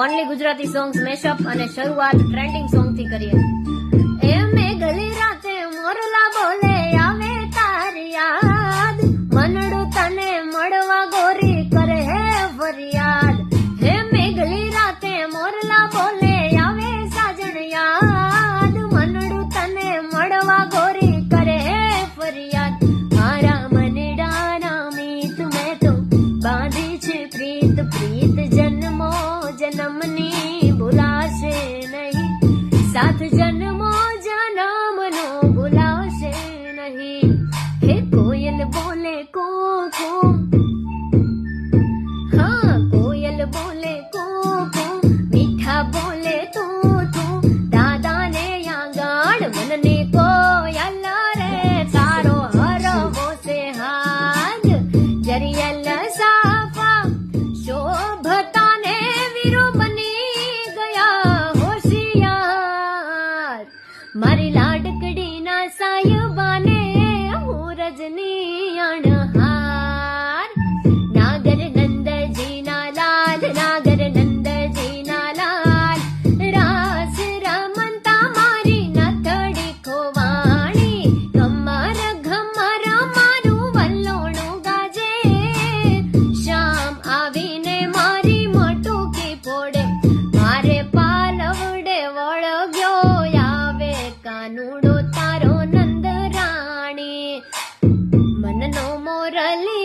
Only Gujarati songs મેશઅપ અને શરૂઆત trending song થી કરીએ. એ મેઘલી રાતે મોરલા બોલે આવે તારી યાદ, મનડું તને મળવા ગોરી કરે હે ફરિયાદ. હે મેઘલી રાતે મોરલા બોલે આવે સાજણ યાદ, મનડું તને મળવા ગોરી કરે હે ફરિયાદ. મારા મનડાના મીત મેં તો બાંધી છે પ્રીત, પ્રીત જન્મો જન્મની ભૂલાશે નહીં, સાથ જન્મો જન્મનો ભૂલાશે નહીં. હે કોયલ બોલે કૂકુ, હા કોયલ બોલે કૂકુ, મીઠા બોલે તું તું, દાદાને આંગણ મનને કોયલ રે તારો હરવો છે હાજ. જરિયલ સાફા શોભતાને વીરો બની ગયા હોશિયાર, મારી લાડકડીના સાયબાને હું રજની અણહાર. નાગર નંદજીના લાલ, નાગર નંદજીના લાલ, રાસ રમતા મારી નથડી ખોવાણી, ઘમર ઘમર મારું વલ્લોણું ગાજે, શામ આવીને મારી મોટુકી ફોડે, મારે પાલવડે વળગ્યો આવે કાનુડો તારો નંદ રાણી. મનનો મોરલી